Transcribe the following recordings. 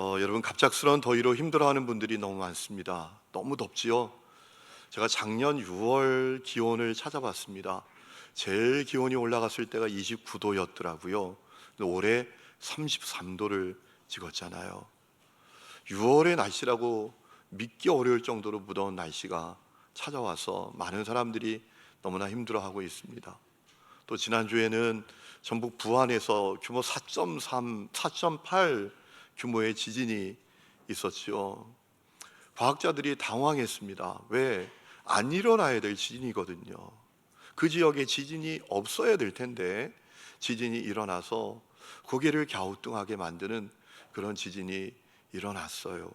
여러분, 갑작스러운 더위로 힘들어하는 분들이 너무 많습니다. 너무 덥지요? 제가 작년 6월 기온을 찾아봤습니다. 제일 기온이 올라갔을 때가 29도였더라고요. 올해 33도를 찍었잖아요. 6월의 날씨라고 믿기 어려울 정도로 무더운 날씨가 찾아와서 많은 사람들이 너무나 힘들어하고 있습니다. 또 지난주에는 전북 부안에서 규모 4.3, 4.8 규모의 지진이 있었지요. 과학자들이 당황했습니다. 왜? 안 일어나야 될 지진이거든요. 그 지역에 지진이 없어야 될 텐데 지진이 일어나서 고개를 갸우뚱하게 만드는 그런 지진이 일어났어요.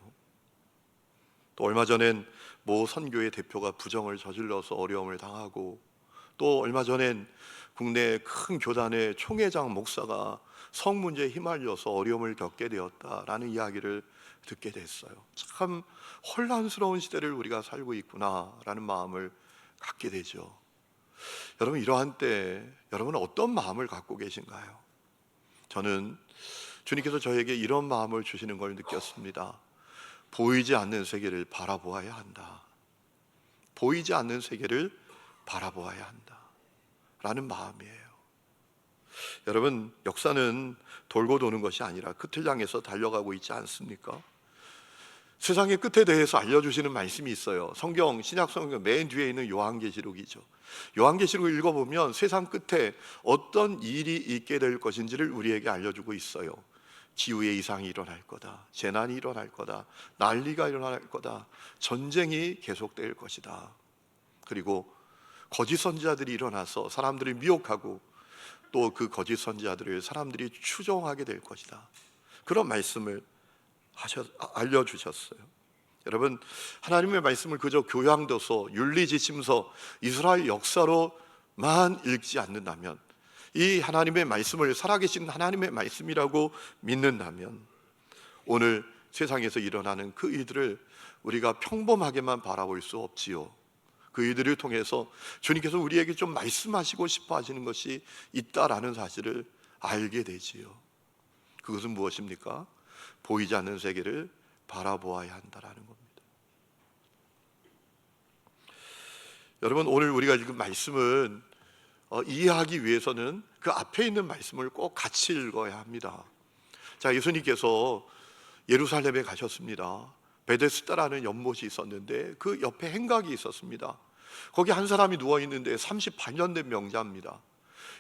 또 얼마 전엔 모 선교회 대표가 부정을 저질러서 어려움을 당하고, 또 얼마 전엔 국내 큰 교단의 총회장 목사가 성 문제에 휘말려서 어려움을 겪게 되었다라는 이야기를 듣게 됐어요. 참 혼란스러운 시대를 우리가 살고 있구나라는 마음을 갖게 되죠. 여러분, 이러한 때 여러분은 어떤 마음을 갖고 계신가요? 저는 주님께서 저에게 이런 마음을 주시는 걸 느꼈습니다. 보이지 않는 세계를 바라보아야 한다. 보이지 않는 세계를 바라보아야 한다 라는 마음이에요. 여러분, 역사는 돌고 도는 것이 아니라 끝을 향해서 달려가고 있지 않습니까? 세상의 끝에 대해서 알려주시는 말씀이 있어요. 성경, 신약 성경 맨 뒤에 있는 요한계시록이죠. 요한계시록을 읽어보면 세상 끝에 어떤 일이 있게 될 것인지를 우리에게 알려주고 있어요. 기후의 이상이 일어날 거다, 재난이 일어날 거다, 난리가 일어날 거다, 전쟁이 계속될 것이다. 그리고 거짓 선지자들이 일어나서 사람들을 미혹하고 또 그 거짓 선지자들을 사람들이 추종하게 될 것이다. 그런 말씀을 알려주셨어요. 여러분, 하나님의 말씀을 그저 교양도서, 윤리지침서, 이스라엘 역사로만 읽지 않는다면, 이 하나님의 말씀을 살아계신 하나님의 말씀이라고 믿는다면, 오늘 세상에서 일어나는 그 일들을 우리가 평범하게만 바라볼 수 없지요. 그 일들을 통해서 주님께서 우리에게 좀 말씀하시고 싶어 하시는 것이 있다라는 사실을 알게 되지요. 그것은 무엇입니까? 보이지 않는 세계를 바라보아야 한다라는 겁니다. 여러분, 오늘 우리가 읽은 말씀은 이해하기 위해서는 그 앞에 있는 말씀을 꼭 같이 읽어야 합니다. 자, 예수님께서 예루살렘에 가셨습니다. 베데스다라는 연못이 있었는데 그 옆에 행각이 있었습니다. 거기 한 사람이 누워 있는데 38년 된 명자입니다.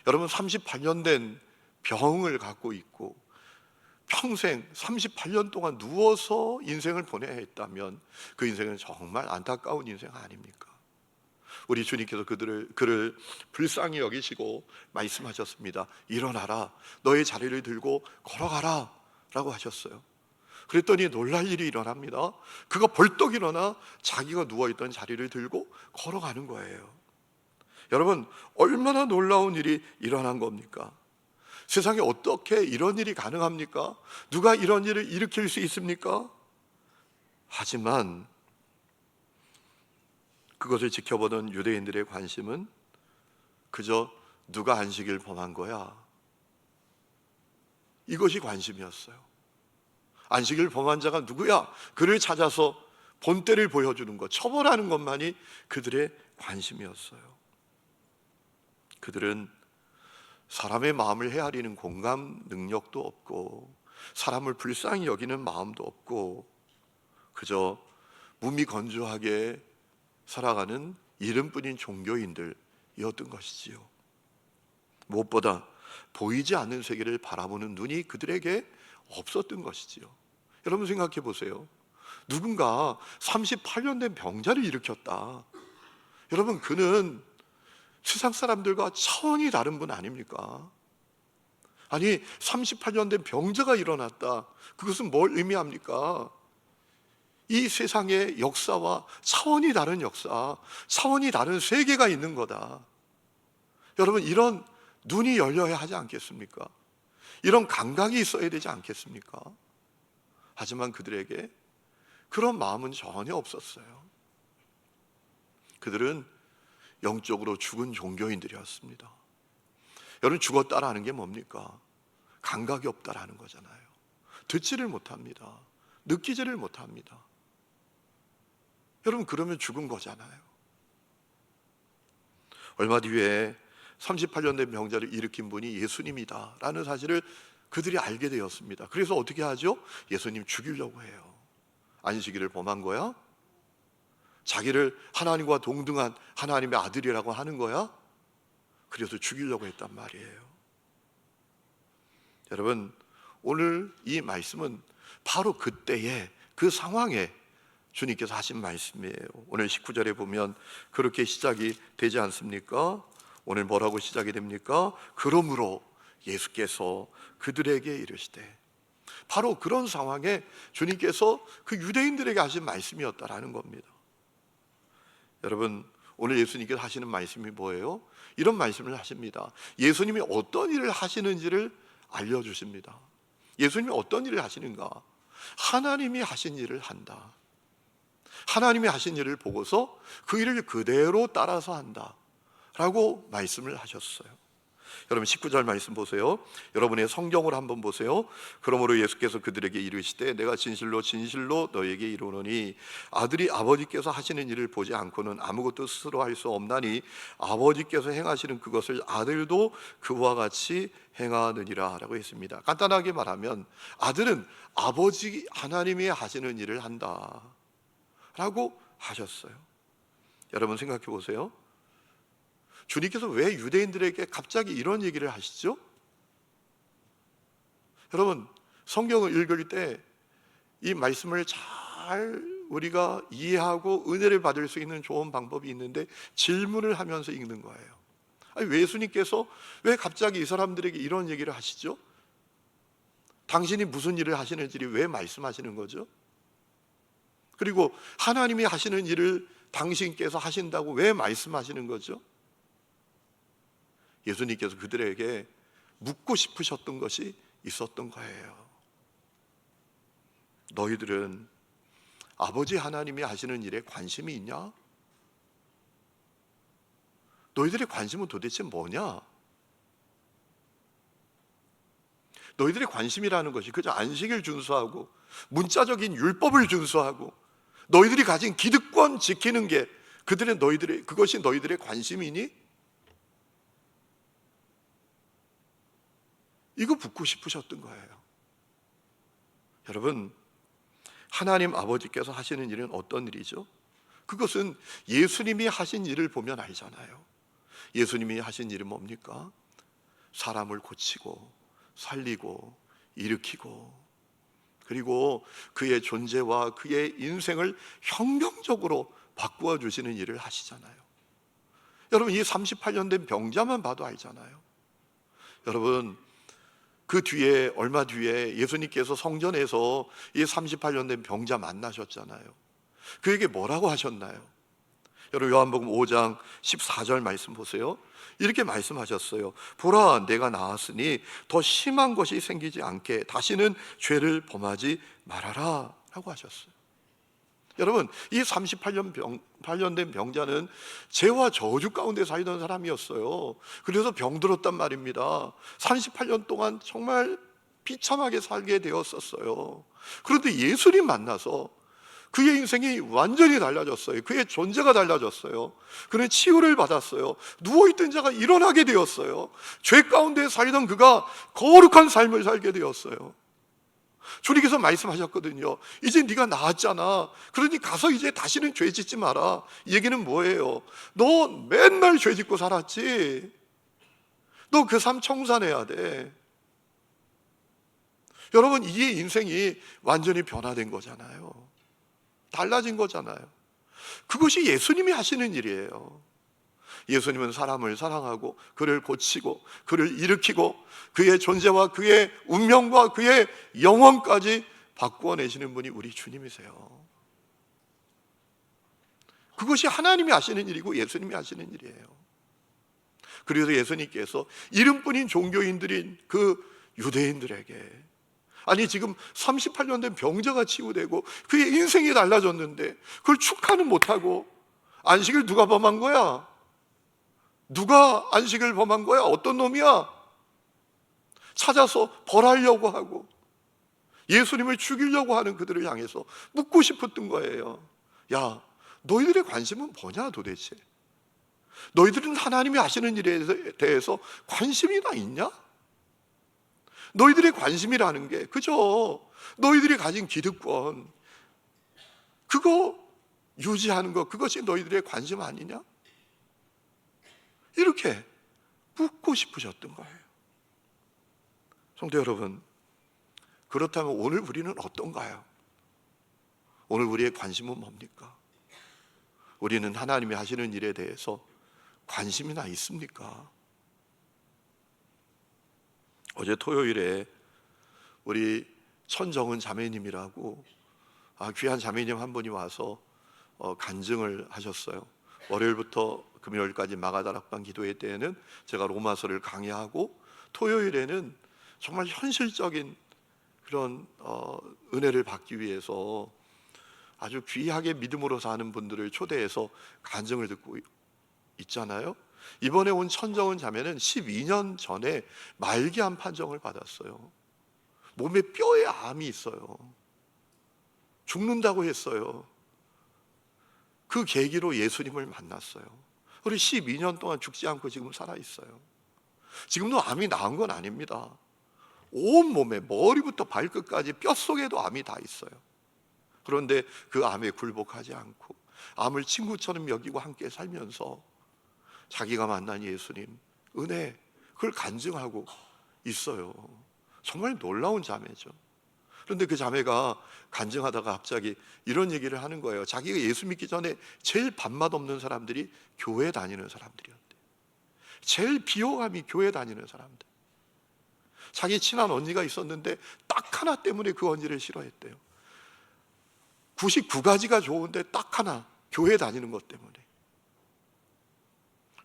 여러분, 38년 된 병을 갖고 있고 평생 38년 동안 누워서 인생을 보내야 했다면 그 인생은 정말 안타까운 인생 아닙니까? 우리 주님께서 그를 불쌍히 여기시고 말씀하셨습니다. 일어나라, 너의 자리를 들고 걸어가라 라고 하셨어요. 그랬더니 놀랄 일이 일어납니다. 그가 벌떡 일어나 자기가 누워있던 자리를 들고 걸어가는 거예요. 여러분, 얼마나 놀라운 일이 일어난 겁니까? 세상에 어떻게 이런 일이 가능합니까? 누가 이런 일을 일으킬 수 있습니까? 하지만 그것을 지켜보던 유대인들의 관심은 그저 누가 안식일 범한 거야, 이것이 관심이었어요. 안식일 범한 자가 누구야? 그를 찾아서 본때를 보여주는 것, 처벌하는 것만이 그들의 관심이었어요. 그들은 사람의 마음을 헤아리는 공감 능력도 없고 사람을 불쌍히 여기는 마음도 없고 그저 무미건조하게 살아가는 이름뿐인 종교인들이었던 것이지요. 무엇보다 보이지 않는 세계를 바라보는 눈이 그들에게 없었던 것이지요. 여러분, 생각해 보세요. 누군가 38년 된 병자를 일으켰다. 여러분, 그는 세상 사람들과 차원이 다른 분 아닙니까? 아니, 38년 된 병자가 일어났다. 그것은 뭘 의미합니까? 이 세상의 역사와 차원이 다른 역사, 차원이 다른 세계가 있는 거다. 여러분, 이런 눈이 열려야 하지 않겠습니까? 이런 감각이 있어야 되지 않겠습니까? 하지만 그들에게 그런 마음은 전혀 없었어요. 그들은 영적으로 죽은 종교인들이었습니다. 여러분, 죽었다라는 게 뭡니까? 감각이 없다라는 거잖아요. 듣지를 못합니다. 느끼지를 못합니다. 여러분, 그러면 죽은 거잖아요. 얼마 뒤에 38년 된 병자를 일으킨 분이 예수님이다 라는 사실을 그들이 알게 되었습니다. 그래서 어떻게 하죠? 예수님 죽이려고 해요. 안식일을 범한 거야? 자기를 하나님과 동등한 하나님의 아들이라고 하는 거야? 그래서 죽이려고 했단 말이에요. 여러분, 오늘 이 말씀은 바로 그때의 그 상황에 주님께서 하신 말씀이에요. 오늘 19절에 보면 그렇게 시작이 되지 않습니까? 오늘 뭐라고 시작이 됩니까? 그러므로 예수께서 그들에게 이르시되, 바로 그런 상황에 주님께서 그 유대인들에게 하신 말씀이었다라는 겁니다. 여러분, 오늘 예수님께서 하시는 말씀이 뭐예요? 이런 말씀을 하십니다. 예수님이 어떤 일을 하시는지를 알려주십니다. 예수님이 어떤 일을 하시는가? 하나님이 하신 일을 한다. 하나님이 하신 일을 보고서 그 일을 그대로 따라서 한다 라고 말씀을 하셨어요. 여러분, 19절 말씀 보세요. 여러분의 성경을 한번 보세요. 그러므로 예수께서 그들에게 이르시되 내가 진실로 진실로 너에게 이르노니 아들이 아버지께서 하시는 일을 보지 않고는 아무것도 스스로 할 수 없나니 아버지께서 행하시는 그것을 아들도 그와 같이 행하느니라 라고 했습니다. 간단하게 말하면 아들은 아버지 하나님이 하시는 일을 한다 라고 하셨어요. 여러분, 생각해 보세요. 주님께서 왜 유대인들에게 갑자기 이런 얘기를 하시죠? 여러분, 성경을 읽을 때 이 말씀을 잘 우리가 이해하고 은혜를 받을 수 있는 좋은 방법이 있는데 질문을 하면서 읽는 거예요. 아니, 예수님께서 왜 갑자기 이 사람들에게 이런 얘기를 하시죠? 당신이 무슨 일을 하시는지를 왜 말씀하시는 거죠? 그리고 하나님이 하시는 일을 당신께서 하신다고 왜 말씀하시는 거죠? 예수님께서 그들에게 묻고 싶으셨던 것이 있었던 거예요. 너희들은 아버지 하나님이 하시는 일에 관심이 있냐? 너희들의 관심은 도대체 뭐냐? 너희들의 관심이라는 것이 그저 안식일 준수하고 문자적인 율법을 준수하고 너희들이 가진 기득권 지키는 게 그것이 너희들의 관심이니? 이거 묻고 싶으셨던 거예요. 여러분, 하나님 아버지께서 하시는 일은 어떤 일이죠? 그것은 예수님이 하신 일을 보면 알잖아요. 예수님이 하신 일은 뭡니까? 사람을 고치고 살리고 일으키고, 그리고 그의 존재와 그의 인생을 혁명적으로 바꾸어 주시는 일을 하시잖아요. 여러분, 이 38년 된 병자만 봐도 알잖아요. 여러분, 그 뒤에 얼마 뒤에 예수님께서 성전에서 이 38년 된 병자 만나셨잖아요. 그에게 뭐라고 하셨나요? 여러분, 요한복음 5장 14절 말씀 보세요. 이렇게 말씀하셨어요. 보라, 내가 나았으니 더 심한 것이 생기지 않게 다시는 죄를 범하지 말아라 라고 하셨어요. 여러분, 이 38년 된 병자는 죄와 저주 가운데 살던 사람이었어요. 그래서 병들었단 말입니다. 38년 동안 정말 비참하게 살게 되었었어요. 그런데 예수님 만나서 그의 인생이 완전히 달라졌어요. 그의 존재가 달라졌어요. 그는 치유를 받았어요. 누워있던 자가 일어나게 되었어요. 죄 가운데 살던 그가 거룩한 삶을 살게 되었어요. 주님께서 말씀하셨거든요. 이제 네가 나았잖아. 그러니 가서 이제 다시는 죄 짓지 마라. 이 얘기는 뭐예요? 너 맨날 죄 짓고 살았지. 너 그 삶 청산해야 돼. 여러분, 이 인생이 완전히 변화된 거잖아요. 달라진 거잖아요. 그것이 예수님이 하시는 일이에요. 예수님은 사람을 사랑하고 그를 고치고 그를 일으키고 그의 존재와 그의 운명과 그의 영혼까지 바꾸어내시는 분이 우리 주님이세요. 그것이 하나님이 하시는 일이고 예수님이 하시는 일이에요. 그래서 예수님께서 이름뿐인 종교인들인 그 유대인들에게, 아니 지금 38년 된 병자가 치유되고 그의 인생이 달라졌는데 그걸 축하는 못하고 안식일 누가 범한 거야? 누가 안식을 범한 거야? 어떤 놈이야? 찾아서 벌하려고 하고 예수님을 죽이려고 하는 그들을 향해서 묻고 싶었던 거예요. 야, 너희들의 관심은 뭐냐 도대체? 너희들은 하나님이 하시는 일에 대해서 관심이 나 있냐? 너희들의 관심이라는 게 그저 너희들이 가진 기득권, 그거 유지하는 것, 그것이 너희들의 관심 아니냐? 이렇게 묻고 싶으셨던 거예요. 성도 여러분, 그렇다면 오늘 우리는 어떤가요? 오늘 우리의 관심은 뭡니까? 우리는 하나님이 하시는 일에 대해서 관심이나 있습니까? 어제 토요일에 우리 천정은 자매님이라고 귀한 자매님 한 분이 와서 간증을 하셨어요. 월요일부터 금요일까지 마가다락방 기도회 때에는 제가 로마서를 강의하고, 토요일에는 정말 현실적인 그런 은혜를 받기 위해서 아주 귀하게 믿음으로 사는 분들을 초대해서 간증을 듣고 있잖아요. 이번에 온 천정은 자매는 12년 전에 말기암 판정을 받았어요. 몸에 뼈에 암이 있어요. 죽는다고 했어요. 그 계기로 예수님을 만났어요. 우리 12년 동안 죽지 않고 지금 살아있어요. 지금도 암이 나은 건 아닙니다. 온몸에 머리부터 발끝까지 뼛속에도 암이 다 있어요. 그런데 그 암에 굴복하지 않고 암을 친구처럼 여기고 함께 살면서 자기가 만난 예수님, 은혜, 그걸 간증하고 있어요. 정말 놀라운 자매죠. 그런데 그 자매가 간증하다가 갑자기 이런 얘기를 하는 거예요. 자기가 예수 믿기 전에 제일 밥맛 없는 사람들이 교회 다니는 사람들이었대. 제일 비호감이 교회 다니는 사람들. 자기 친한 언니가 있었는데 딱 하나 때문에 그 언니를 싫어했대요. 99가지가 좋은데 딱 하나, 교회 다니는 것 때문에.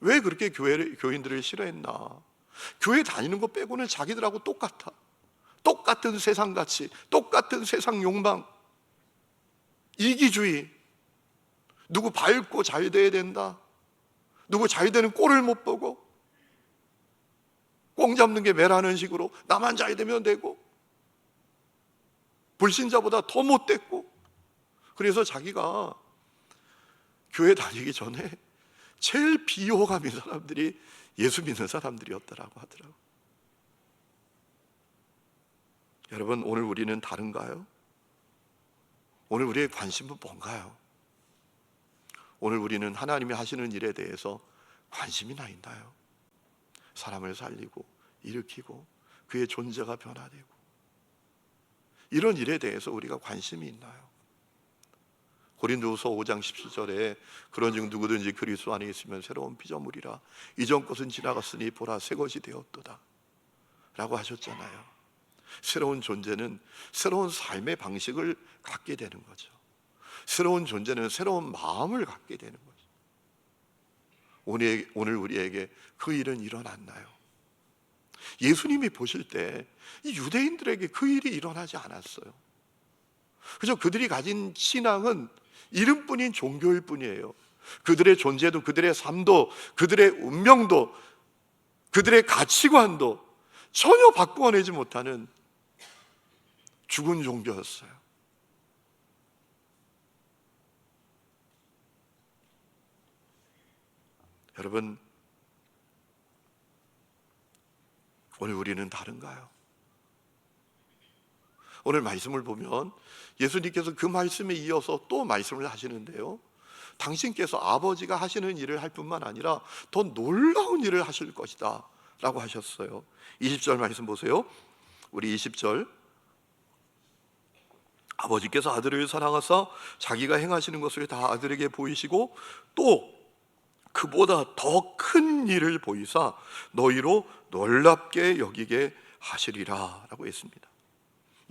왜 그렇게 교인들을 싫어했나? 교회 다니는 것 빼고는 자기들하고 똑같아. 똑같은 세상 가치, 똑같은 세상 욕망, 이기주의. 누구 밝고 잘 돼야 된다, 누구 잘 되는 꼴을 못 보고 꽁 잡는 게 매라는 식으로 나만 잘 되면 되고, 불신자보다 더 못됐고. 그래서 자기가 교회 다니기 전에 제일 비호감인 사람들이 예수 믿는 사람들이었다라고 하더라고요. 여러분, 오늘 우리는 다른가요? 오늘 우리의 관심은 뭔가요? 오늘 우리는 하나님이 하시는 일에 대해서 관심이 나 있나요? 사람을 살리고 일으키고 그의 존재가 변화되고 이런 일에 대해서 우리가 관심이 있나요? 고린도후서 5장 17절에 그런즉 누구든지 그리스도 안에 있으면 새로운 피조물이라 이전 것은 지나갔으니 보라 새 것이 되었도다 라고 하셨잖아요. 새로운 존재는 새로운 삶의 방식을 갖게 되는 거죠. 새로운 존재는 새로운 마음을 갖게 되는 거죠. 오늘 우리에게 그 일은 일어났나요? 예수님이 보실 때 이 유대인들에게 그 일이 일어나지 않았어요. 그저 그들이 가진 신앙은 이름뿐인 종교일 뿐이에요. 그들의 존재도, 그들의 삶도, 그들의 운명도, 그들의 가치관도 전혀 바꾸어내지 못하는 죽은 종교였어요. 여러분, 오늘 우리는 다른가요? 오늘 말씀을 보면 예수님께서 그 말씀에 이어서 또 말씀을 하시는데요, 당신께서 아버지가 하시는 일을 할 뿐만 아니라 더 놀라운 일을 하실 것이다 라고 하셨어요. 20절 말씀 보세요. 우리 20절, 아버지께서 아들을 사랑하사 자기가 행하시는 것을 다 아들에게 보이시고 또 그보다 더 큰 일을 보이사 너희로 놀랍게 여기게 하시리라 라고 했습니다.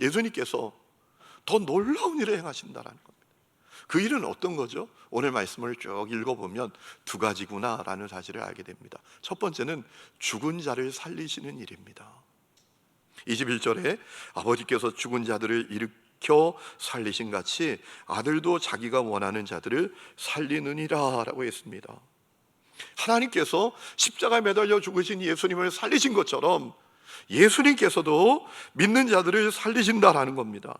예수님께서 더 놀라운 일을 행하신다라는 겁니다. 그 일은 어떤 거죠? 오늘 말씀을 쭉 읽어보면 두 가지구나라는 사실을 알게 됩니다. 첫 번째는 죽은 자를 살리시는 일입니다. 21절에 아버지께서 죽은 자들을 일으켜 살리신 같이 아들도 자기가 원하는 자들을 살리느니라 라고 했습니다. 하나님께서 십자가에 매달려 죽으신 예수님을 살리신 것처럼 예수님께서도 믿는 자들을 살리신다라는 겁니다.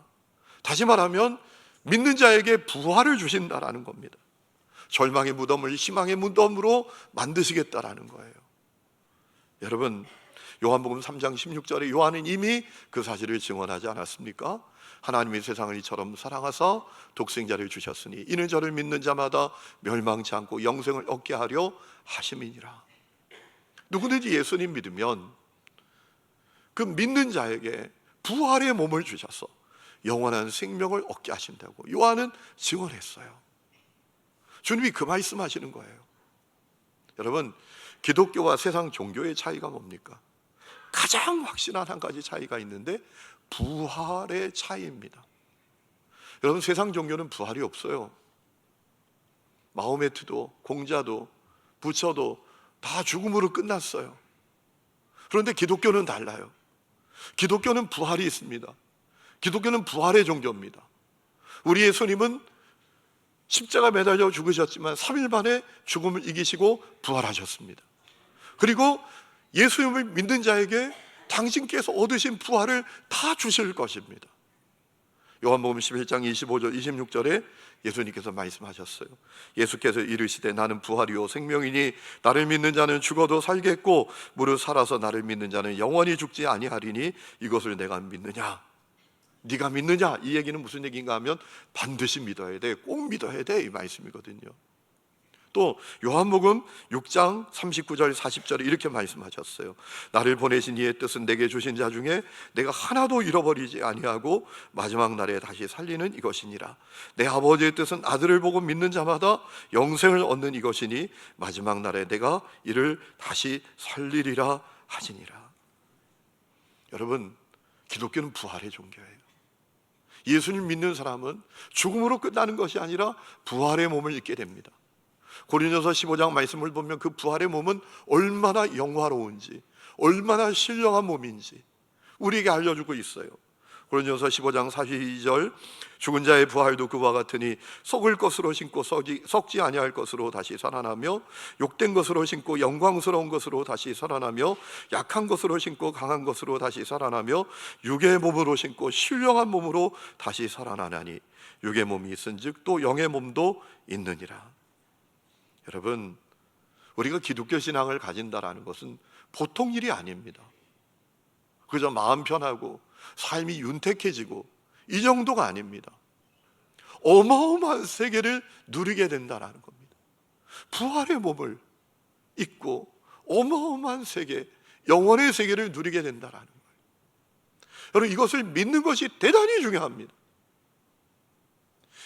다시 말하면 믿는 자에게 부활을 주신다라는 겁니다. 절망의 무덤을 희망의 무덤으로 만드시겠다라는 거예요. 여러분, 요한복음 3장 16절에 요한은 이미 그 사실을 증언하지 않았습니까? 하나님이 세상을 이처럼 사랑하사 독생자를 주셨으니 이는 저를 믿는 자마다 멸망치 않고 영생을 얻게 하려 하심이니라. 누구든지 예수님 믿으면 그 믿는 자에게 부활의 몸을 주셔서 영원한 생명을 얻게 하신다고 요한은 증언했어요. 주님이 그 말씀하시는 거예요. 여러분, 기독교와 세상 종교의 차이가 뭡니까? 가장 확실한 한 가지 차이가 있는데 부활의 차이입니다. 여러분, 세상 종교는 부활이 없어요. 마호메트도 공자도 부처도 다 죽음으로 끝났어요. 그런데 기독교는 달라요. 기독교는 부활이 있습니다. 기독교는 부활의 종교입니다. 우리 예수님은 십자가 매달려 죽으셨지만 3일 만에 죽음을 이기시고 부활하셨습니다. 그리고 예수님을 믿는 자에게 당신께서 얻으신 부활을 다 주실 것입니다. 요한복음 11장 25절 26절에 예수님께서 말씀하셨어요. 예수께서 이르시되 나는 부활이요 생명이니 나를 믿는 자는 죽어도 살겠고 무릇 살아서 나를 믿는 자는 영원히 죽지 아니하리니 이것을 내가 믿느냐? 네가 믿느냐? 이 얘기는 무슨 얘기인가 하면 반드시 믿어야 돼, 꼭 믿어야 돼, 이 말씀이거든요. 또 요한복음 6장 39절 40절에 이렇게 말씀하셨어요. 나를 보내신 이의 뜻은 내게 주신 자 중에 내가 하나도 잃어버리지 아니하고 마지막 날에 다시 살리는 이것이니라. 내 아버지의 뜻은 아들을 보고 믿는 자마다 영생을 얻는 이것이니 마지막 날에 내가 이를 다시 살리리라 하시니라. 여러분, 기독교는 부활의 종교예요. 예수님 믿는 사람은 죽음으로 끝나는 것이 아니라 부활의 몸을 입게 됩니다. 고린도서 15장 말씀을 보면 그 부활의 몸은 얼마나 영화로운지, 얼마나 신령한 몸인지 우리에게 알려주고 있어요. 고린도서 15장 42절 죽은 자의 부활도 그와 같으니 썩을 것으로 신고 썩지 아니할 것으로 다시 살아나며 욕된 것으로 신고 영광스러운 것으로 다시 살아나며 약한 것으로 신고 강한 것으로 다시 살아나며 육의 몸으로 신고 신령한 몸으로 다시 살아나나니 육의 몸이 있은즉 또 영의 몸도 있느니라. 여러분, 우리가 기독교 신앙을 가진다라는 것은 보통 일이 아닙니다. 그저 마음 편하고 삶이 윤택해지고 이 정도가 아닙니다. 어마어마한 세계를 누리게 된다는 겁니다. 부활의 몸을 입고 어마어마한 세계, 영원의 세계를 누리게 된다는 거예요. 여러분, 이것을 믿는 것이 대단히 중요합니다.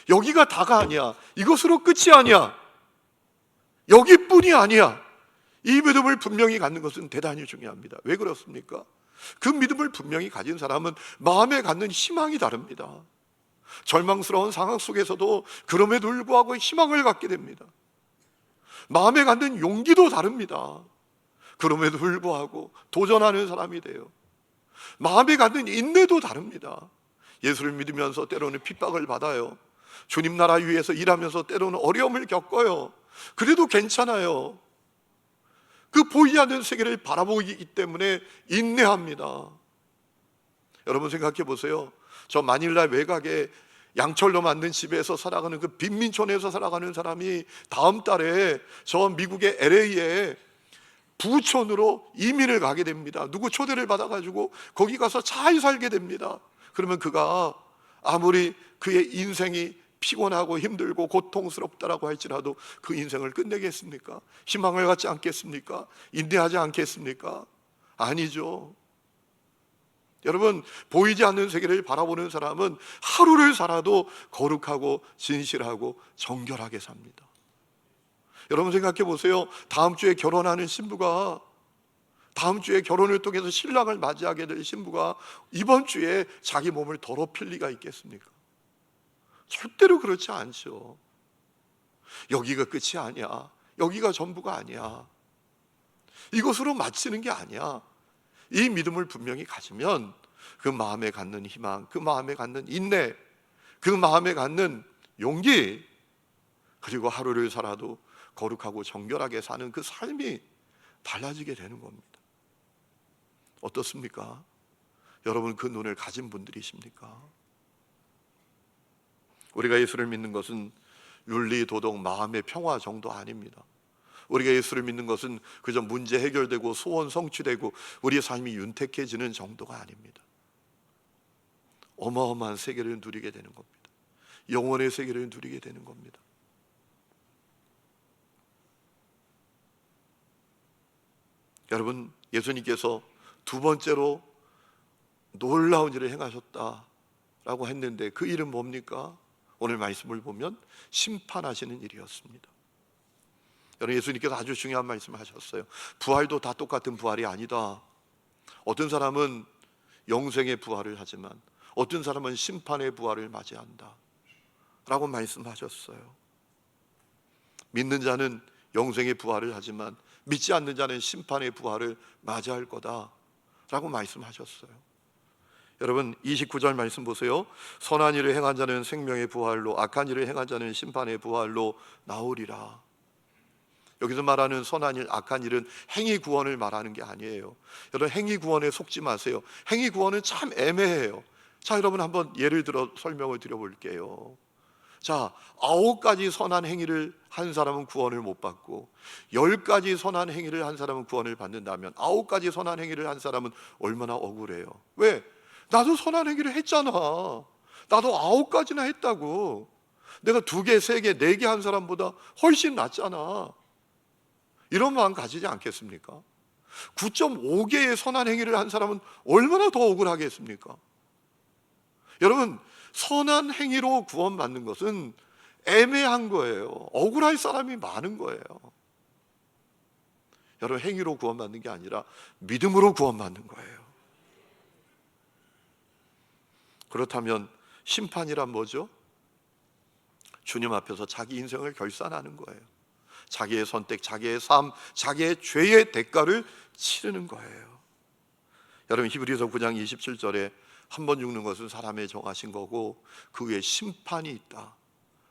여기가 다가 아니야. 이것으로 끝이 아니야. 여기뿐이 아니야. 이 믿음을 분명히 갖는 것은 대단히 중요합니다. 왜 그렇습니까? 그 믿음을 분명히 가진 사람은 마음에 갖는 희망이 다릅니다. 절망스러운 상황 속에서도 그럼에도 불구하고 희망을 갖게 됩니다. 마음에 갖는 용기도 다릅니다. 그럼에도 불구하고 도전하는 사람이 돼요. 마음에 갖는 인내도 다릅니다. 예수를 믿으면서 때로는 핍박을 받아요. 주님 나라 위에서 일하면서 때로는 어려움을 겪어요. 그래도 괜찮아요. 그 보이지 않는 세계를 바라보기 때문에 인내합니다. 여러분 생각해 보세요. 저 마닐라 외곽에 양철로 만든 집에서 살아가는 그 빈민촌에서 살아가는 사람이 다음 달에 저 미국의 LA에 부촌으로 이민을 가게 됩니다. 누구 초대를 받아가지고 거기 가서 잘 살게 됩니다. 그러면 그가 아무리 그의 인생이 피곤하고 힘들고 고통스럽다라고 할지라도 그 인생을 끝내겠습니까? 희망을 갖지 않겠습니까? 인내하지 않겠습니까? 아니죠. 여러분, 보이지 않는 세계를 바라보는 사람은 하루를 살아도 거룩하고 진실하고 정결하게 삽니다. 여러분 생각해 보세요. 다음 주에 결혼하는 신부가, 다음 주에 결혼을 통해서 신랑을 맞이하게 될 신부가 이번 주에 자기 몸을 더럽힐 리가 있겠습니까? 절대로 그렇지 않죠. 여기가 끝이 아니야. 여기가 전부가 아니야. 이것으로 마치는 게 아니야. 이 믿음을 분명히 가지면 그 마음에 갖는 희망, 그 마음에 갖는 인내, 그 마음에 갖는 용기, 그리고 하루를 살아도 거룩하고 정결하게 사는 그 삶이 달라지게 되는 겁니다. 어떻습니까? 여러분 그 눈을 가진 분들이십니까? 우리가 예수를 믿는 것은 윤리, 도덕, 마음의 평화 정도 아닙니다. 우리가 예수를 믿는 것은 그저 문제 해결되고 소원 성취되고 우리의 삶이 윤택해지는 정도가 아닙니다. 어마어마한 세계를 누리게 되는 겁니다. 영원의 세계를 누리게 되는 겁니다. 여러분, 예수님께서 두 번째로 놀라운 일을 행하셨다라고 했는데 그 일은 뭡니까? 오늘 말씀을 보면 심판하시는 일이었습니다. 여러분, 예수님께서 아주 중요한 말씀을 하셨어요. 부활도 다 똑같은 부활이 아니다. 어떤 사람은 영생의 부활을 하지만 어떤 사람은 심판의 부활을 맞이한다 라고 말씀하셨어요. 믿는 자는 영생의 부활을 하지만 믿지 않는 자는 심판의 부활을 맞이할 거다 라고 말씀하셨어요. 여러분 29절 말씀 보세요. 선한 일을 행한 자는 생명의 부활로, 악한 일을 행한 자는 심판의 부활로 나오리라. 여기서 말하는 선한 일, 악한 일은 행위 구원을 말하는 게 아니에요. 여러분 행위 구원에 속지 마세요. 행위 구원은 참 애매해요. 자, 여러분 한번 예를 들어 설명을 드려볼게요. 자, 9가지 선한 행위를 한 사람은 구원을 못 받고 10가지 선한 행위를 한 사람은 구원을 받는다면 9가지 선한 행위를 한 사람은 얼마나 억울해요. 왜? 나도 선한 행위를 했잖아. 나도 9가지나 했다고. 내가 2개, 3개, 4개 한 사람보다 훨씬 낫잖아. 이런 마음 가지지 않겠습니까? 9.5개의 선한 행위를 한 사람은 얼마나 더 억울하겠습니까? 여러분, 선한 행위로 구원받는 것은 애매한 거예요. 억울할 사람이 많은 거예요. 여러분, 행위로 구원받는 게 아니라 믿음으로 구원받는 거예요. 그렇다면 심판이란 뭐죠? 주님 앞에서 자기 인생을 결산하는 거예요. 자기의 선택, 자기의 삶, 자기의 죄의 대가를 치르는 거예요. 여러분 히브리서 9장 27절에 한 번 죽는 것은 사람의 정하신 거고 그 위에 심판이 있다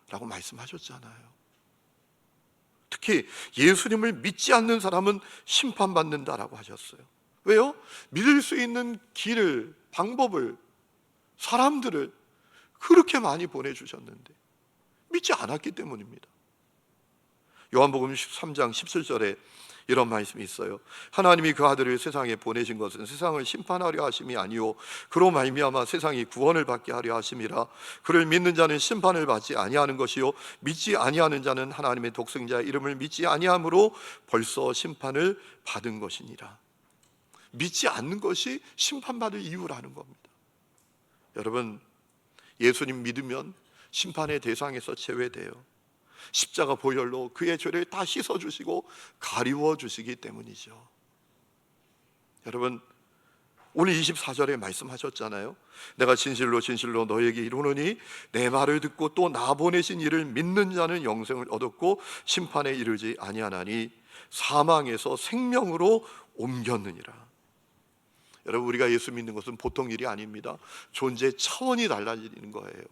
라고 말씀하셨잖아요. 특히 예수님을 믿지 않는 사람은 심판받는다라고 하셨어요. 왜요? 믿을 수 있는 길을, 방법을, 사람들을 그렇게 많이 보내주셨는데 믿지 않았기 때문입니다. 요한복음 13장 17절에 이런 말씀이 있어요. 하나님이 그 아들을 세상에 보내신 것은 세상을 심판하려 하심이 아니요 그로 말미암아 세상이 구원을 받게 하려 하심이라. 그를 믿는 자는 심판을 받지 아니하는 것이요 믿지 아니하는 자는 하나님의 독생자의 이름을 믿지 아니함으로 벌써 심판을 받은 것이니라. 믿지 않는 것이 심판받을 이유라는 겁니다. 여러분, 예수님 믿으면 심판의 대상에서 제외돼요. 십자가 보혈로 그의 죄를 다 씻어주시고 가리워 주시기 때문이죠. 여러분 오늘 24절에 말씀하셨잖아요. 내가 진실로 진실로 너에게 이르노니 내 말을 듣고 또 나 보내신 이를 믿는 자는 영생을 얻었고 심판에 이르지 아니하나니 사망에서 생명으로 옮겼느니라. 여러분 우리가 예수 믿는 것은 보통 일이 아닙니다. 존재 차원이 달라지는 거예요.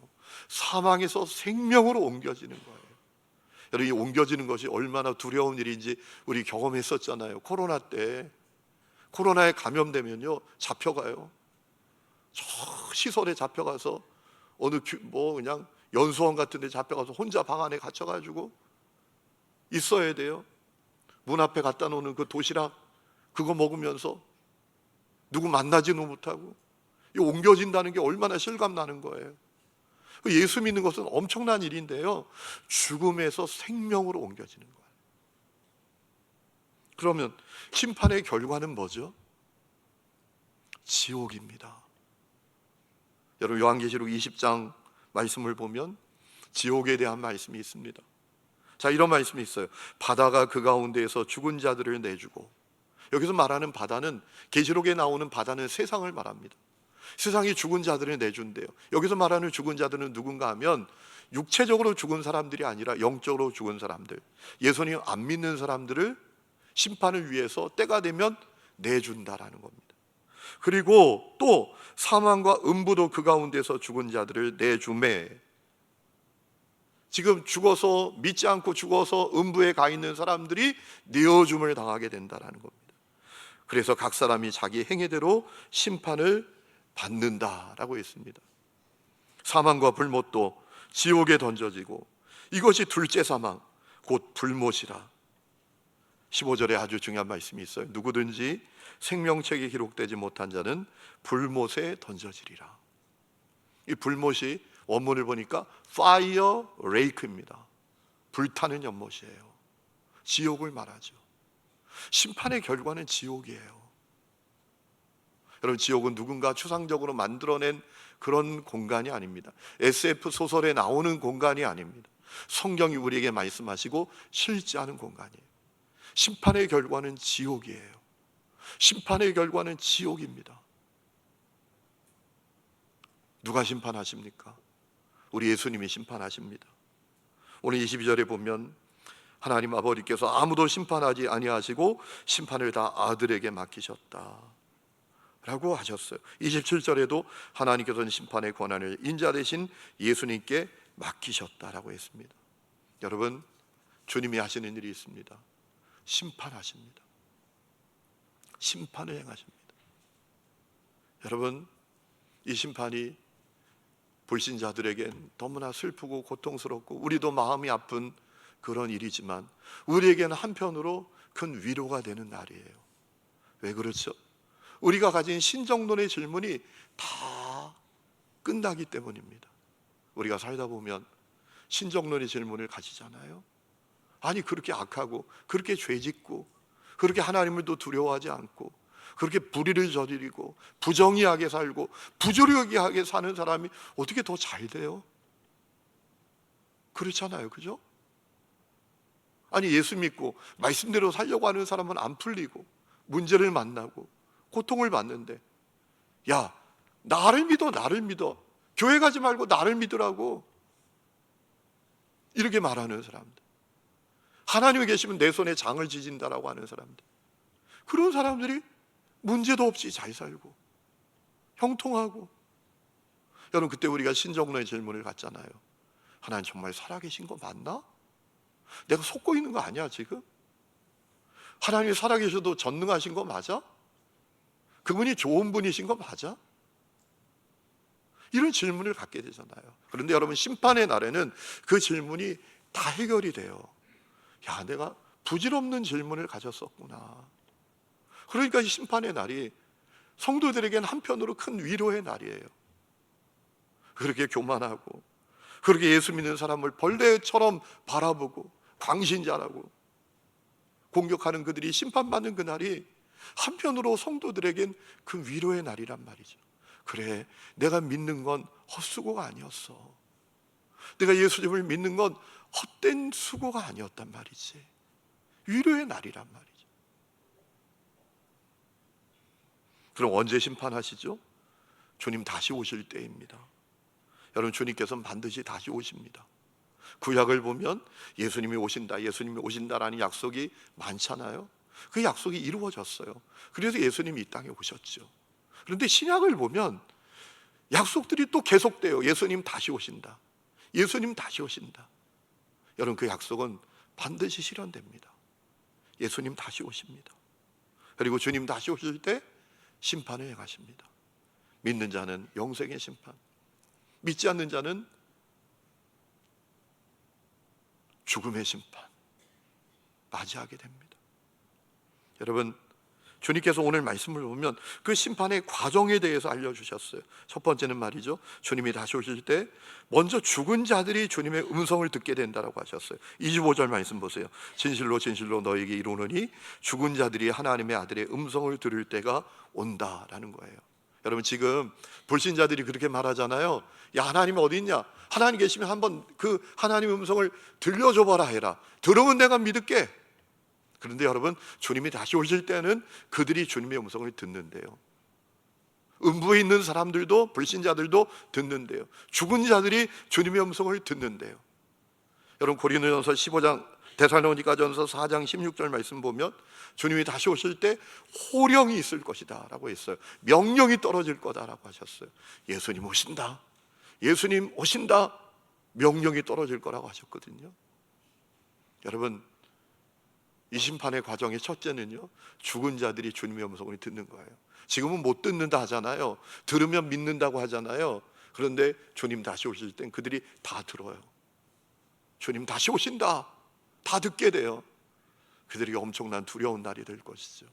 사망에서 생명으로 옮겨지는 거예요. 여러분 이 옮겨지는 것이 얼마나 두려운 일인지 우리 경험했었잖아요. 코로나 때 코로나에 감염되면요 잡혀가요. 저 시설에 잡혀가서 어느 그냥 연수원 같은 데 잡혀가서 혼자 방 안에 갇혀가지고 있어야 돼요. 문 앞에 갖다 놓는 그 도시락 그거 먹으면서 누구 만나지는 못하고 이 옮겨진다는 게 얼마나 실감나는 거예요. 예수 믿는 것은 엄청난 일인데요 죽음에서 생명으로 옮겨지는 거예요. 그러면 심판의 결과는 뭐죠? 지옥입니다. 여러분 요한계시록 20장 말씀을 보면 지옥에 대한 말씀이 있습니다. 자, 이런 말씀이 있어요. 바다가 그 가운데에서 죽은 자들을 내주고, 여기서 말하는 바다는 계시록에 나오는 바다는 세상을 말합니다. 세상이 죽은 자들을 내준대요. 여기서 말하는 죽은 자들은 누군가 하면 육체적으로 죽은 사람들이 아니라 영적으로 죽은 사람들, 예수님 안 믿는 사람들을 심판을 위해서 때가 되면 내준다라는 겁니다. 그리고 또 사망과 음부도 그 가운데서 죽은 자들을 내주매, 지금 죽어서 믿지 않고 죽어서 음부에 가 있는 사람들이 내어줌을 당하게 된다라는 겁니다. 그래서 각 사람이 자기 행위대로 심판을 받는다라고 했습니다. 사망과 불못도 지옥에 던져지고 이것이 둘째 사망 곧 불못이라. 15절에 아주 중요한 말씀이 있어요. 누구든지 생명책에 기록되지 못한 자는 불못에 던져지리라. 이 불못이 원문을 보니까 fire lake입니다. 불타는 연못이에요. 지옥을 말하죠. 심판의 결과는 지옥이에요. 여러분, 지옥은 누군가 추상적으로 만들어낸 그런 공간이 아닙니다. SF 소설에 나오는 공간이 아닙니다. 성경이 우리에게 말씀하시고 실제하는 공간이에요. 심판의 결과는 지옥이에요. 심판의 결과는 지옥입니다. 누가 심판하십니까? 우리 예수님이 심판하십니다. 오늘 22절에 보면 하나님 아버지께서 아무도 심판하지 아니하시고 심판을 다 아들에게 맡기셨다 라고 하셨어요. 27절에도 하나님께서는 심판의 권한을 인자 되신 예수님께 맡기셨다라고 했습니다. 여러분, 주님이 하시는 일이 있습니다. 심판하십니다. 심판을 행하십니다. 여러분, 이 심판이 불신자들에겐 너무나 슬프고 고통스럽고 우리도 마음이 아픈 그런 일이지만 우리에게는 한편으로 큰 위로가 되는 날이에요. 왜 그렇죠? 우리가 가진 신정론의 질문이 다 끝나기 때문입니다. 우리가 살다 보면 신정론의 질문을 가지잖아요. 아니, 그렇게 악하고 그렇게 죄짓고 그렇게 하나님을 또 두려워하지 않고 그렇게 불의를 저지르고 부정의하게 살고 부조리하게 사는 사람이 어떻게 더 잘 돼요? 그렇잖아요, 그죠? 아니, 예수 믿고 말씀대로 살려고 하는 사람은 안 풀리고 문제를 만나고 고통을 받는데, 야, 나를 믿어, 나를 믿어, 교회 가지 말고 나를 믿으라고 이렇게 말하는 사람들, 하나님이 계시면 내 손에 장을 지진다라고 하는 사람들, 그런 사람들이 문제도 없이 잘 살고 형통하고. 여러분, 그때 우리가 신정론의 질문을 갖잖아요. 하나님 정말 살아계신 거 맞나? 내가 속고 있는 거 아니야 지금? 하나님이 살아계셔도 전능하신 거 맞아? 그분이 좋은 분이신 거 맞아? 이런 질문을 갖게 되잖아요. 그런데 여러분, 심판의 날에는 그 질문이 다 해결이 돼요. 야, 내가 부질없는 질문을 가졌었구나. 그러니까 이 심판의 날이 성도들에게는 한편으로 큰 위로의 날이에요. 그렇게 교만하고 그렇게 예수 믿는 사람을 벌레처럼 바라보고 광신자라고 공격하는 그들이 심판받는 그 날이 한편으로 성도들에겐 그 위로의 날이란 말이죠. 그래, 내가 믿는 건 헛수고가 아니었어. 내가 예수님을 믿는 건 헛된 수고가 아니었단 말이지. 위로의 날이란 말이죠. 그럼 언제 심판하시죠? 주님 다시 오실 때입니다. 여러분, 주님께서는 반드시 다시 오십니다. 구약을 보면 예수님이 오신다, 예수님이 오신다라는 약속이 많잖아요. 그 약속이 이루어졌어요. 그래서 예수님이 이 땅에 오셨죠. 그런데 신약을 보면 약속들이 또 계속돼요. 예수님 다시 오신다, 예수님 다시 오신다. 여러분, 그 약속은 반드시 실현됩니다. 예수님 다시 오십니다. 그리고 주님 다시 오실 때 심판을 행하십니다. 믿는 자는 영생의 심판, 믿지 않는 자는 죽음의 심판 맞이하게 됩니다. 여러분, 주님께서 오늘 말씀을 보면 그 심판의 과정에 대해서 알려주셨어요. 첫 번째는 말이죠, 주님이 다시 오실 때 먼저 죽은 자들이 주님의 음성을 듣게 된다라고 하셨어요. 25절 말씀 보세요. 진실로 진실로 너에게 이르노니 죽은 자들이 하나님의 아들의 음성을 들을 때가 온다라는 거예요. 여러분, 지금 불신자들이 그렇게 말하잖아요. 야, 하나님이 어디 있냐? 하나님 계시면 한번 그 하나님의 음성을 들려줘 봐라 해라. 들으면 내가 믿을게. 그런데 여러분, 주님이 다시 오실 때는 그들이 주님의 음성을 듣는데요. 음부에 있는 사람들도, 불신자들도 듣는데요. 죽은 자들이 주님의 음성을 듣는데요. 여러분, 고린도전서 15장, 데살로니가전서 4장 16절 말씀 보면 주님이 다시 오실 때 호령이 있을 것이다 라고 했어요. 명령이 떨어질 거다라고 하셨어요. 예수님 오신다, 예수님 오신다, 명령이 떨어질 거라고 하셨거든요. 여러분, 이 심판의 과정의 첫째는요, 죽은 자들이 주님의 음성을 듣는 거예요. 지금은 못 듣는다 하잖아요. 들으면 믿는다고 하잖아요. 그런데 주님 다시 오실 땐 그들이 다 들어요. 주님 다시 오신다, 다 듣게 돼요. 그들이 엄청난 두려운 날이 될 것이죠.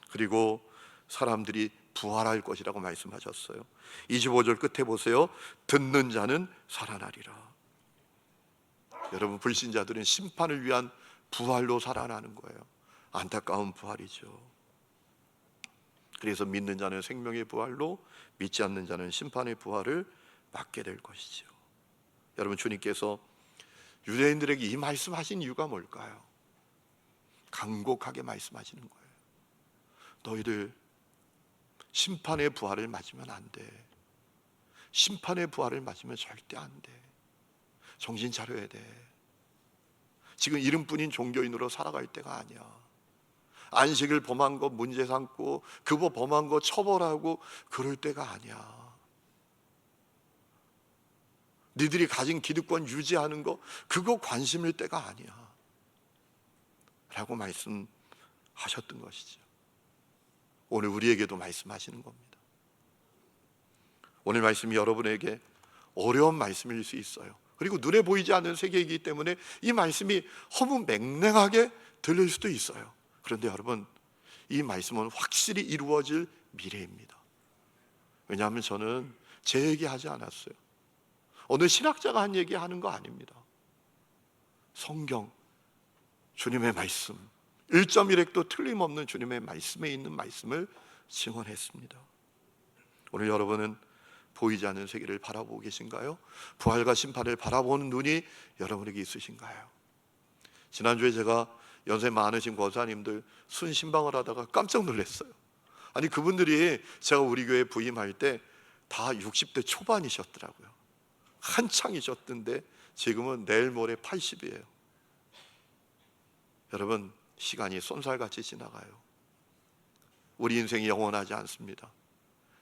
그리고 사람들이 부활할 것이라고 말씀하셨어요. 25절 끝에 보세요. 듣는 자는 살아나리라. 여러분, 불신자들은 심판을 위한 부활로 살아나는 거예요. 안타까운 부활이죠. 그래서 믿는 자는 생명의 부활로, 믿지 않는 자는 심판의 부활을 맞게 될 것이죠. 여러분, 주님께서 유대인들에게 이 말씀하신 이유가 뭘까요? 간곡하게 말씀하시는 거예요. 너희들 심판의 부활을 맞으면 안 돼. 심판의 부활을 맞으면 절대 안 돼. 정신 차려야 돼. 지금 이름뿐인 종교인으로 살아갈 때가 아니야. 안식을 범한 거 문제 삼고 그거 범한 거 처벌하고 그럴 때가 아니야. 니들이 가진 기득권 유지하는 거 그거 관심일 때가 아니야 라고 말씀하셨던 것이죠. 오늘 우리에게도 말씀하시는 겁니다. 오늘 말씀이 여러분에게 어려운 말씀일 수 있어요. 그리고 눈에 보이지 않는 세계이기 때문에 이 말씀이 허무맹랑하게 들릴 수도 있어요. 그런데 여러분, 이 말씀은 확실히 이루어질 미래입니다. 왜냐하면 저는 제 얘기하지 않았어요. 어느 신학자가 한 얘기 하는 거 아닙니다. 성경, 주님의 말씀, 1.1획도 틀림없는 주님의 말씀에 있는 말씀을 증언했습니다. 오늘 여러분은 보이지 않는 세계를 바라보고 계신가요? 부활과 심판을 바라보는 눈이 여러분에게 있으신가요? 지난주에 제가 연세 많으신 권사님들 순신방을 하다가 깜짝 놀랐어요. 아니, 그분들이 제가 우리 교회 부임할 때 다 60대 초반이셨더라고요. 한창이셨던데 지금은 내일 모레 80이에요. 여러분, 시간이 쏜살같이 지나가요. 우리 인생이 영원하지 않습니다.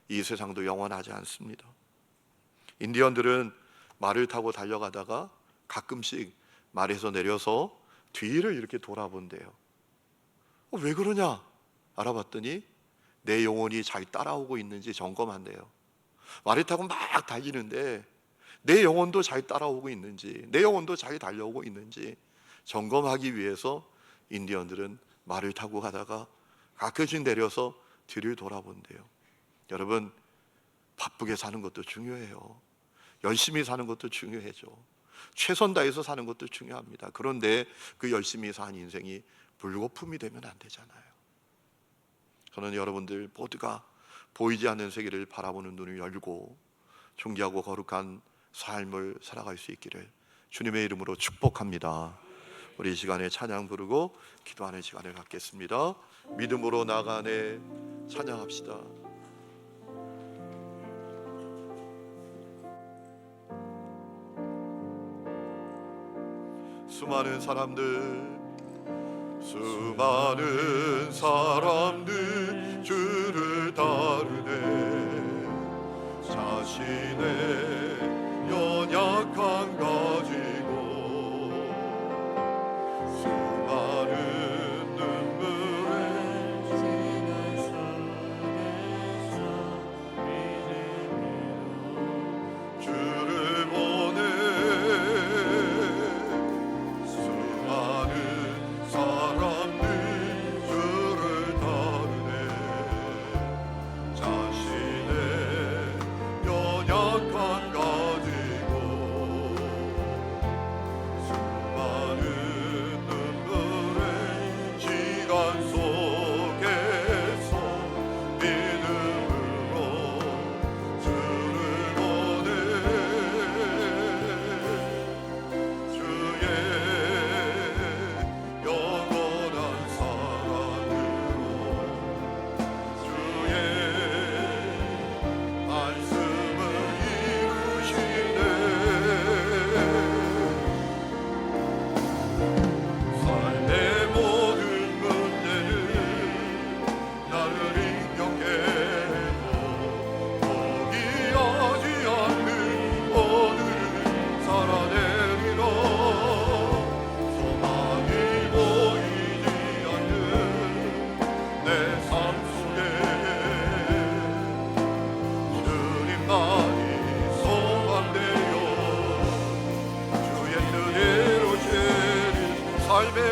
이 세상도 영원하지 않습니다. 인디언들은 말을 타고 달려가다가 가끔씩 말에서 내려서 뒤를 이렇게 돌아본대요. 왜 그러냐 알아봤더니 내 영혼이 잘 따라오고 있는지 점검한대요. 말을 타고 막 달리는데 내 영혼도 잘 따라오고 있는지, 내 영혼도 잘 달려오고 있는지 점검하기 위해서 인디언들은 말을 타고 가다가 가끔씩 내려서 뒤를 돌아본대요. 여러분, 바쁘게 사는 것도 중요해요. 열심히 사는 것도 중요해죠. 최선 다해서 사는 것도 중요합니다. 그런데 그 열심히 산 인생이 불거품이 되면 안 되잖아요. 저는 여러분들 모두가 보이지 않는 세계를 바라보는 눈을 열고 존귀하고 거룩한 삶을 살아갈 수 있기를 주님의 이름으로 축복합니다. 우리 이 시간에 찬양 부르고 기도하는 시간을 갖겠습니다. 믿음으로 나아가네 찬양합시다. 수많은 사람들 주를 따르네. 자신의 연약함 가지고 수많은 눈물에 주를 보내. 수많은 사람들 주를 따르네. 자신의 연약한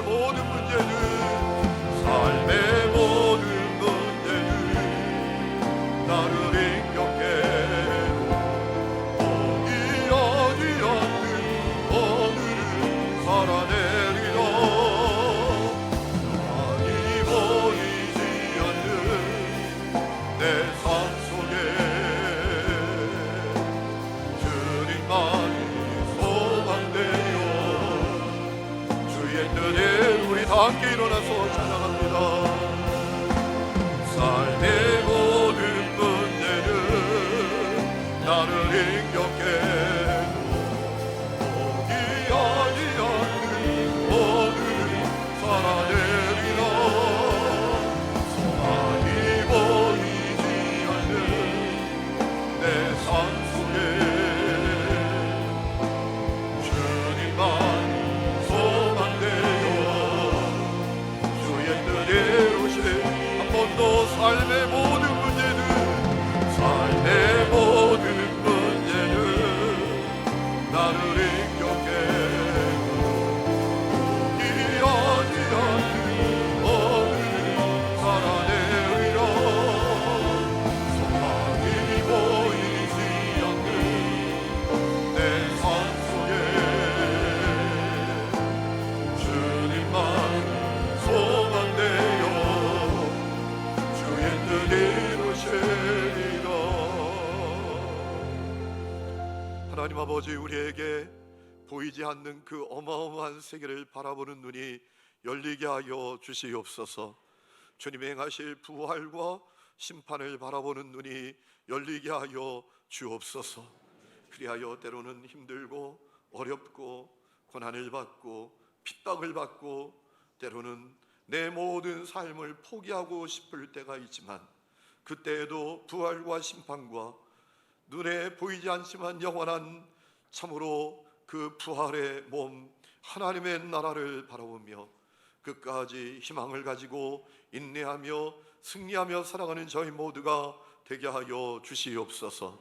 삶의 모든 문제는 삶의 모든 문제는 나를 힘겹게 포기하지 않는 오늘을 살아내리라. 많이 보이지 않는 내 삶 속에 주님만이 소망되어 주의 뜻에 우리 다 함께 일어나서 찬양합니다. 삶의 모든 문제는 나를 힘겹게 포기하지 않는 오늘을 살아내리라. 소망이 보이지 않는 내 삶 속에 주님만이 소망되어 주의 뜻대로 한 번 더 삶의 모든 문제는 삶의 모든 문제는 나를 힘겹게 포기하지 않는 오늘을 살아내리라. 소망이 보이지 않는 내 삶 속에 주님만 소망되어 주의 뜻대로 되리라. 하나님 아버지, 우리에게 보이지 않는 그 어마어마한 세계를 바라보는 눈이 열리게 하여 주시옵소서. 주님의 행하실 부활과 심판을 바라보는 눈이 열리게 하여 주옵소서. 그리하여 때로는 힘들고 어렵고 고난을 받고 핍박을 받고 때로는 내 모든 삶을 포기하고 싶을 때가 있지만 그때에도 부활과 심판과 눈에 보이지 않지만 영원한 참으로 그 부활의 몸 하나님의 나라를 바라보며 끝까지 희망을 가지고 인내하며 승리하며 살아가는 저희 모두가 되게 하여 주시옵소서.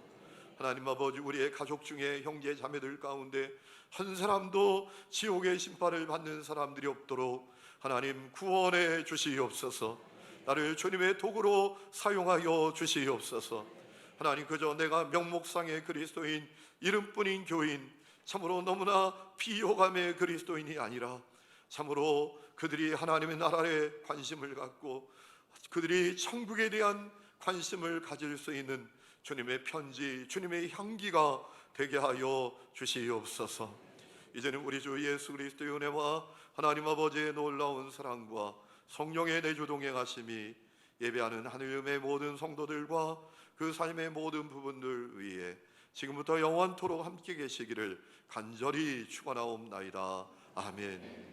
하나님 아버지, 우리의 가족 중에 형제 자매들 가운데 한 사람도 지옥의 심판을 받는 사람들이 없도록 하나님 구원해 주시옵소서. 나를 주님의 도구로 사용하여 주시옵소서. 하나님, 그저 내가 명목상의 그리스도인 이름뿐인 교인, 참으로 너무나 비호감의 그리스도인이 아니라 참으로 그들이 하나님의 나라에 관심을 갖고 그들이 천국에 대한 관심을 가질 수 있는 주님의 편지, 주님의 향기가 되게 하여 주시옵소서. 이제는 우리 주 예수 그리스도의 은혜와 하나님 아버지의 놀라운 사랑과 성령의 내주 동행하심이 예배하는 하늘음의 모든 성도들과 그 삶의 모든 부분들 위에 지금부터 영원토록 함께 계시기를 간절히 축원하옵나이다. 아멘.